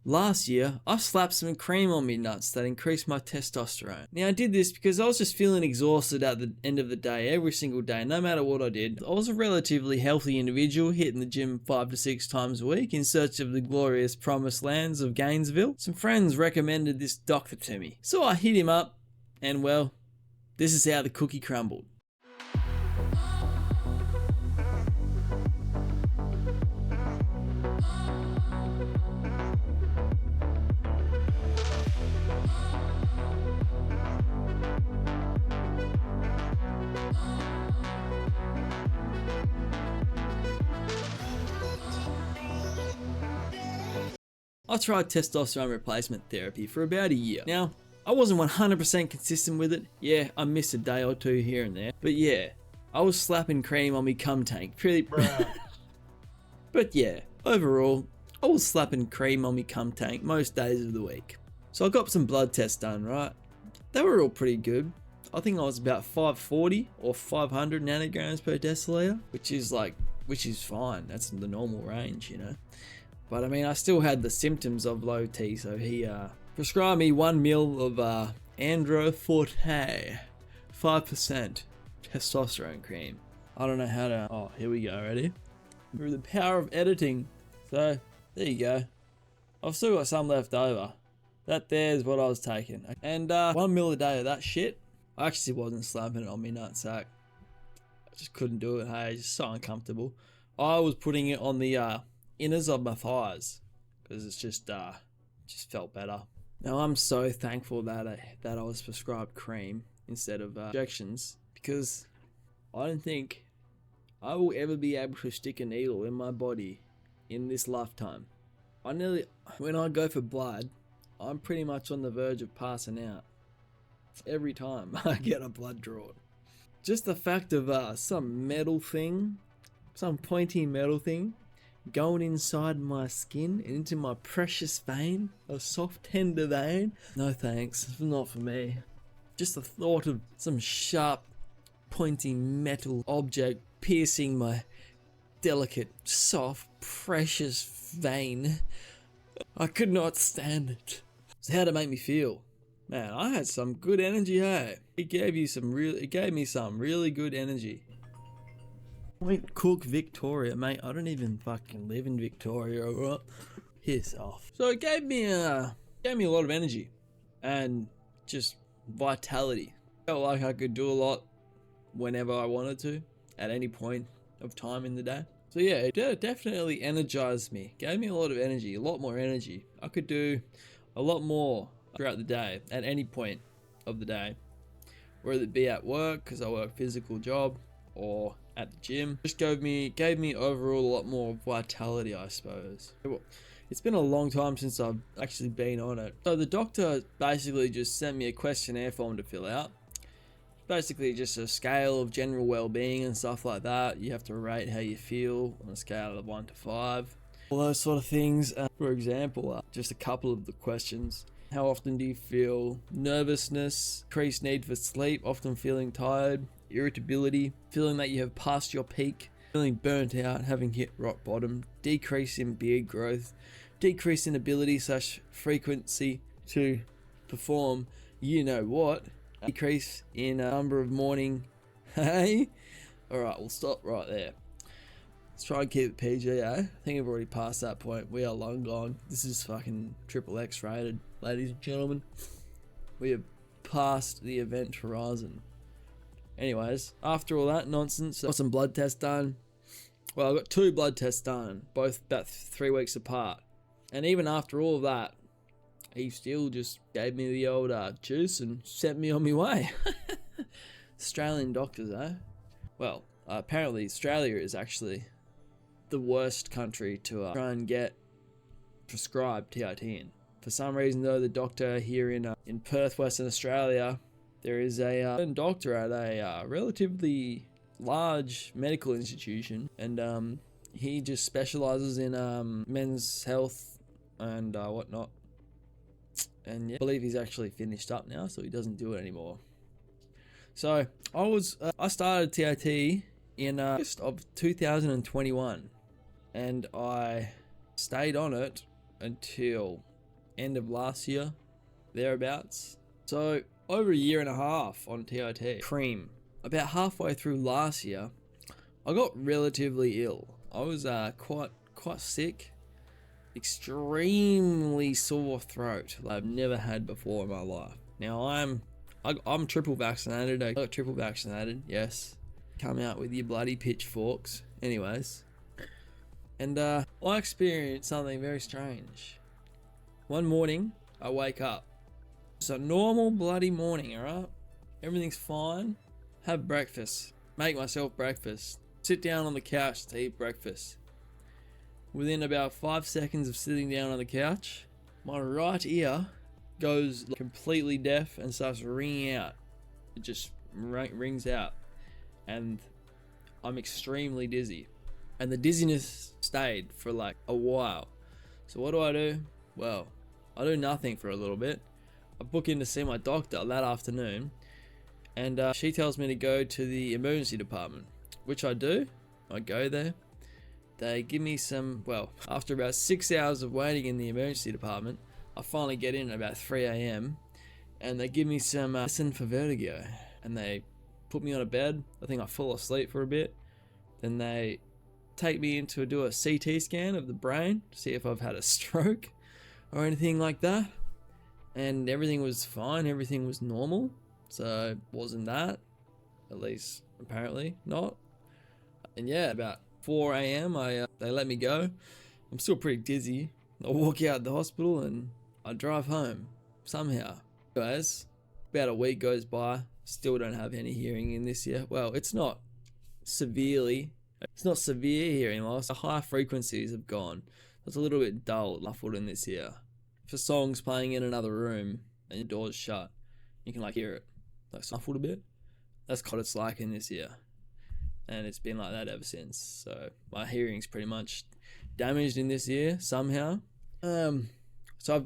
Last year, I slapped some cream on me nuts that increased my testosterone. Now I did this because I was just feeling exhausted at the end of the day, every single day, no matter what I did. I was a relatively healthy individual, hitting the gym 5 to 6 times a week in search of the glorious promised lands of Gainesville. Some friends recommended this doctor to me, so I hit him up, and well, this is how the cookie crumbled. I tried testosterone replacement therapy for about a year. Now, I wasn't 100% consistent with it. Yeah, I missed a day or two here and there. But yeah, I was slapping cream on me cum tank. But yeah, overall, I was slapping cream on me cum tank most days of the week. So I got some blood tests done, right? They were all pretty good. I think I was about 540 or 500 nanograms per deciliter, which is fine. That's the normal range, you know. But I mean, I still had the symptoms of low T, so he prescribed me 1 ml of Andro Forte 5% testosterone cream. I don't know how to. Oh, here we go. Ready? Through the power of editing. So there you go. I've still got some left over. That there's what I was taking. And 1 ml a day of that shit. I actually wasn't slapping it on me nutsack. I just couldn't do it. Hey, it's just so uncomfortable. I was putting it on the inners of my thighs because it's just felt better. Now I'm so thankful that I was prescribed cream instead of injections, because I don't think I will ever be able to stick a needle in my body in this lifetime. When I go for blood, I'm pretty much on the verge of passing out every time I get a blood drawn. Just the fact of some metal thing, some pointy metal thing going inside my skin and into my precious vein, a soft tender vein. No thanks, it's not for me. Just the thought of some sharp pointy metal object piercing my delicate, soft, precious vein, I could not stand it. So how'd it make me feel? Man, I had some good energy, hey. It gave me some really good energy. Point Cook, Victoria, mate. I don't even fucking live in Victoria, alright? Piss off. So it gave me a lot of energy and just vitality. Felt like I could do a lot whenever I wanted to, at any point of time in the day. So yeah, it definitely energized me. Gave me a lot of energy, a lot more energy. I could do a lot more throughout the day, at any point of the day. Whether it be at work, because I work a physical job, or at the gym. Just gave me overall a lot more vitality, I suppose. It's been a long time since I've actually been on it. So the doctor basically just sent me a questionnaire form to fill out. Basically just a scale of general well-being and stuff like that. You have to rate how you feel on a scale of 1 to 5. All those sort of things. For example, just a couple of the questions. How often do you feel nervousness, increased need for sleep, often feeling tired, irritability, feeling that you have passed your peak, feeling burnt out, having hit rock bottom, decrease in beard growth, decrease in ability / frequency to perform you know what, decrease in number of morning. Hey, alright, we'll stop right there. Let's try and keep it PG, eh? I think I've already passed that point. We are long gone. This is fucking XXX rated, ladies and gentlemen. We have passed the event horizon. Anyways, after all that nonsense, I got some blood tests done. Well, I got 2 blood tests done, both about 3 weeks apart. And even after all of that, he still just gave me the old juice and sent me on my way. Australian doctors, eh? Well, apparently Australia is actually the worst country to try and get prescribed TRT in. For some reason though, the doctor here in Perth, Western Australia, there is a doctor at a relatively large medical institution, and he just specializes in men's health and whatnot. And yeah, I believe he's actually finished up now, so he doesn't do it anymore. So I started TRT in August of 2021, and I stayed on it until end of last year, thereabouts. So over a year and a half on TIT cream. About halfway through last year, I got relatively ill. I was quite sick, extremely sore throat like I've never had before in my life. Now I'm triple vaccinated. I got triple vaccinated, yes. Come out with your bloody pitchforks. Anyways, and I experienced something very strange. One morning, I wake up. It's a normal bloody morning, alright? Everything's fine. Have breakfast. Make myself breakfast. Sit down on the couch to eat breakfast. Within about 5 seconds of sitting down on the couch, my right ear goes completely deaf and starts ringing out. It just rings out. And I'm extremely dizzy. And the dizziness stayed for like a while. So what do? Well, I do nothing for a little bit. I book in to see my doctor that afternoon, and she tells me to go to the emergency department, which I do. I go there. They give me some, well, after about 6 hours of waiting in the emergency department, I finally get in at about 3 a.m. and they give me some medicine for vertigo, and they put me on a bed. I think I fall asleep for a bit. Then they take me in to do a CT scan of the brain to see if I've had a stroke or anything like that. And everything was fine, everything was normal. So it wasn't that, at least apparently not. And yeah, about 4 a.m. they let me go. I'm still pretty dizzy. I walk out the hospital and I drive home somehow. Guys, about a week goes by, still don't have any hearing in this year. Well, it's not severe hearing loss. The high frequencies have gone. It's a little bit dull, muffled in this year. If a song's playing in another room and your door's shut, you can hear it muffled a bit. That's what it's like in this year, and it's been like that ever since. So my hearing's pretty much damaged in this year somehow. So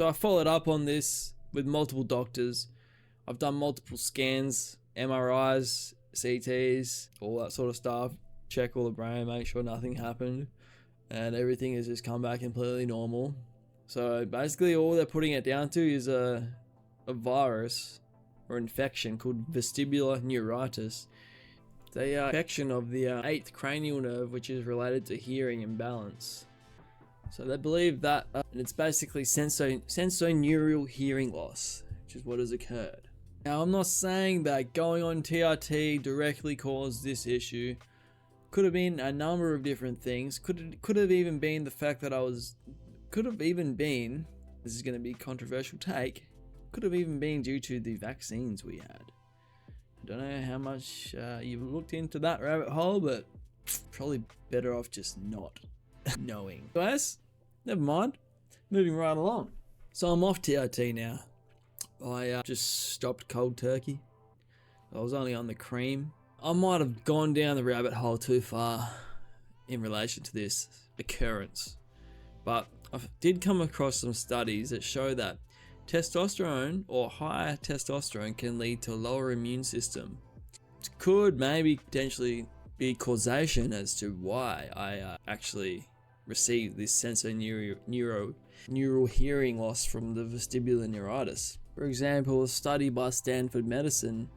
I followed up on this with multiple doctors. I've done multiple scans, MRIs, CTs, all that sort of stuff. Check all the brain, make sure nothing happened, and everything has just come back completely normal. So basically all they're putting it down to is a virus or infection called vestibular neuritis. It's a infection of the 8th cranial nerve, which is related to hearing imbalance. So they believe that and it's basically sensorineural hearing loss, which is what has occurred. Now I'm not saying that going on TRT directly caused this issue. Could have been a number of different things. Could have even been the fact that this is going to be a controversial take, could have even been due to the vaccines we had. I don't know how much you've looked into that rabbit hole, but probably better off just not knowing. Guys, never mind. Moving right along. So I'm off TRT now. I just stopped cold turkey. I was only on the cream. I might have gone down the rabbit hole too far in relation to this occurrence, but I did come across some studies that show that testosterone or higher testosterone can lead to a lower immune system. It could maybe potentially be causation as to why I actually received this sensorineural hearing loss from the vestibular neuritis. For example, a study by Stanford Medicine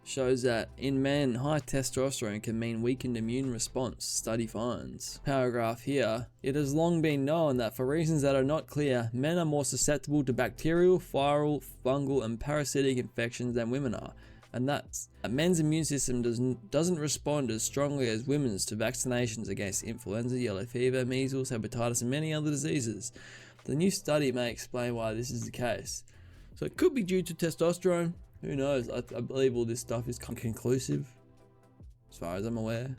shows that in men, high testosterone can mean weakened immune response, study finds. Paragraph here, it has long been known that for reasons that are not clear, men are more susceptible to bacterial, viral, fungal and parasitic infections than women are, and that men's immune system doesn't respond as strongly as women's to vaccinations against influenza, yellow fever, measles, hepatitis and many other diseases. The new study may explain why this is the case. So it could be due to testosterone. Who knows? I believe all this stuff is conclusive, as far as I'm aware.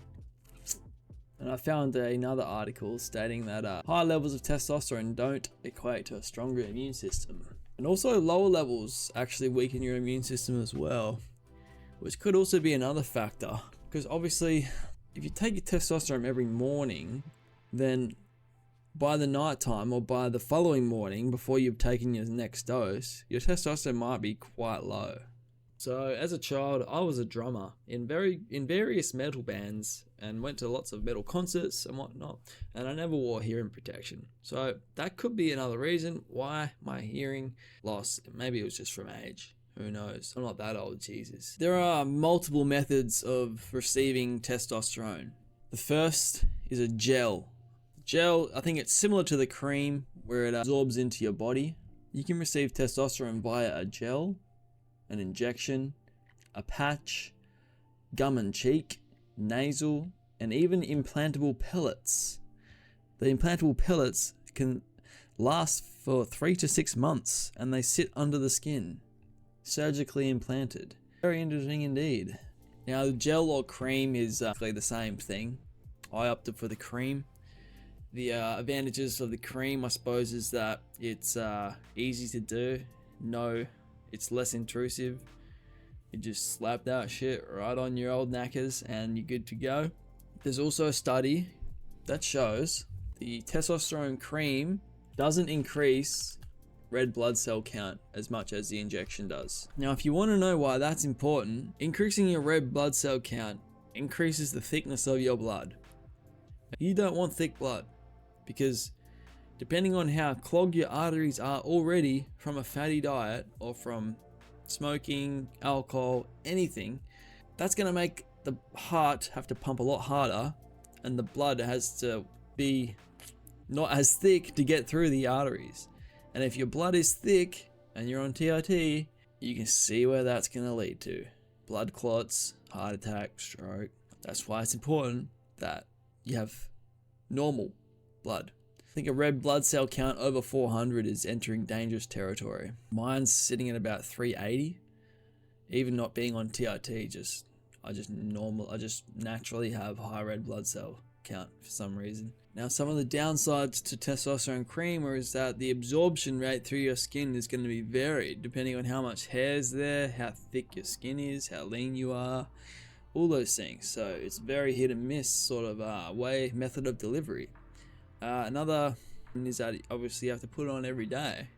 And I found another article stating that high levels of testosterone don't equate to a stronger immune system. And also lower levels actually weaken your immune system as well, which could also be another factor. Because obviously, if you take your testosterone every morning, then by the night time or by the following morning before you've taken your next dose, your testosterone might be quite low. So as a child, I was a drummer in various metal bands and went to lots of metal concerts and whatnot, and I never wore hearing protection. So that could be another reason why my hearing lost. Maybe it was just from age. Who knows? I'm not that old, Jesus. There are multiple methods of receiving testosterone. The first is a gel. Gel, I think it's similar to the cream where it absorbs into your body. You can receive testosterone via a gel, an injection, a patch, gum and cheek, nasal, and even implantable pellets. The implantable pellets can last for 3 to 6 months and they sit under the skin, surgically implanted. Very interesting indeed. Now the gel or cream is actually the same thing. I opted for the cream. The advantages of the cream, I suppose, is that it's easy to do. It's less intrusive. You just slap that shit right on your old knackers and you're good to go. There's also a study that shows the testosterone cream doesn't increase red blood cell count as much as the injection does. Now, if you want to know why that's important, increasing your red blood cell count increases the thickness of your blood. You don't want thick blood because depending on how clogged your arteries are already from a fatty diet or from smoking, alcohol, anything, that's going to make the heart have to pump a lot harder and the blood has to be not as thick to get through the arteries. And if your blood is thick and you're on TRT, you can see where that's going to lead to. Blood clots, heart attack, stroke. That's why it's important that you have normal blood. I think a red blood cell count over 400 is entering dangerous territory. Mine's sitting at about 380. Even not being on TRT, I just naturally have high red blood cell count for some reason. Now, some of the downsides to testosterone cream is that the absorption rate through your skin is going to be varied depending on how much hair's there, how thick your skin is, how lean you are, all those things. So it's very hit and miss sort of method of delivery. Another is that obviously you have to put it on every day,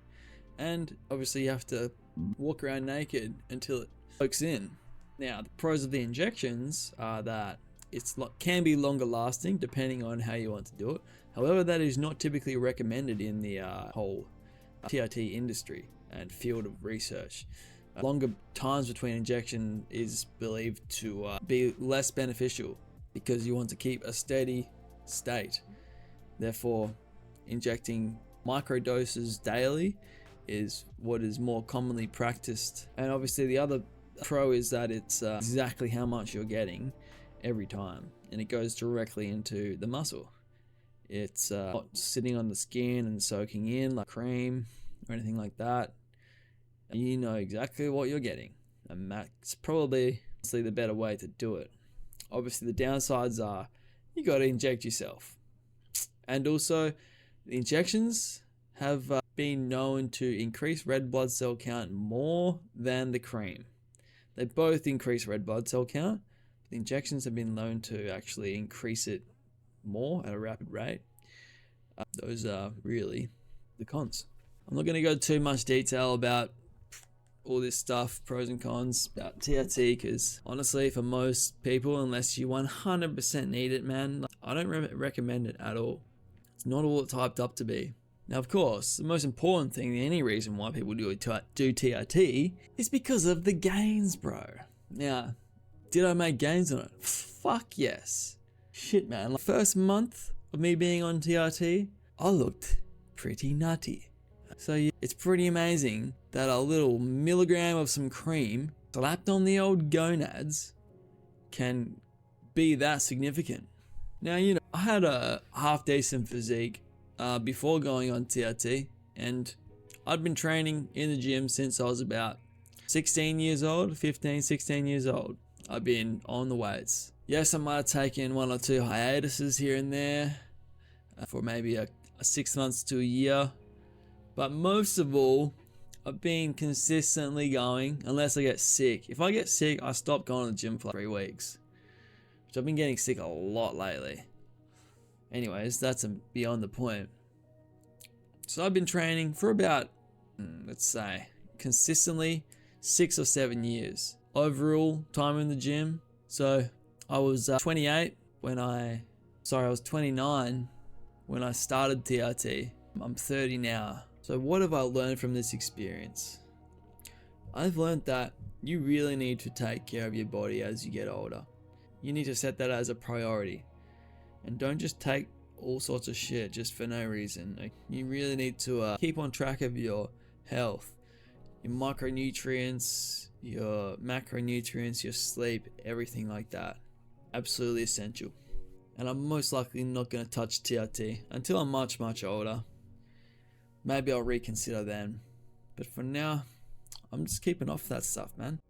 and obviously you have to walk around naked until it soaks in. Now, the pros of the injections are that can be longer lasting depending on how you want to do it. However, that is not typically recommended in the whole TRT industry and field of research. Longer times between injection is believed to be less beneficial because you want to keep a steady state. Therefore, injecting micro doses daily is what is more commonly practiced. And obviously the other pro is that it's exactly how much you're getting every time, and it goes directly into the muscle. It's not sitting on the skin and soaking in like cream or anything like that. You know exactly what you're getting, and that's probably the better way to do it. Obviously the downsides are you got to inject yourself, and also the injections have been known to increase red blood cell count more than the cream. They both increase red blood cell count. The injections have been known to actually increase it more at a rapid rate. Those are really the cons. I'm not going to go too much detail about all this stuff, pros and cons about TRT, because honestly, for most people, unless you 100% need it, man, I don't recommend it at all. It's not all it's hyped up to be. Now, of course, the most important thing, any reason why people do TRT is because of the gains, bro. Now, did I make gains on it? Fuck yes. Shit, man. First month of me being on TRT, I looked pretty nutty. So yeah, it's pretty amazing that a little milligram of some cream slapped on the old gonads can be that significant. Now, I had a half decent physique before going on TRT, and I'd been training in the gym since I was about 16 years old, 15, 16 years old. I've been on the weights. Yes, I might have taken 1 or 2 hiatuses here and there for maybe a 6 months to a year. But most of all, I've been consistently going unless I get sick. If I get sick, I stop going to the gym for like 3 weeks. Which I've been getting sick a lot lately. Anyways, that's beyond the point. So I've been training for about, let's say, consistently 6 or 7 years. Overall time in the gym. So I was 28 when I was 29 when I started TRT. I'm 30 now. So what have I learned from this experience? I've learned that you really need to take care of your body as you get older. You need to set that as a priority. And don't just take all sorts of shit just for no reason. Like, you really need to keep on track of your health, your micronutrients, your macronutrients, your sleep, everything like that. Absolutely essential. And I'm most likely not going to touch TRT until I'm much, much older. Maybe I'll reconsider then. But for now, I'm just keeping off that stuff, man.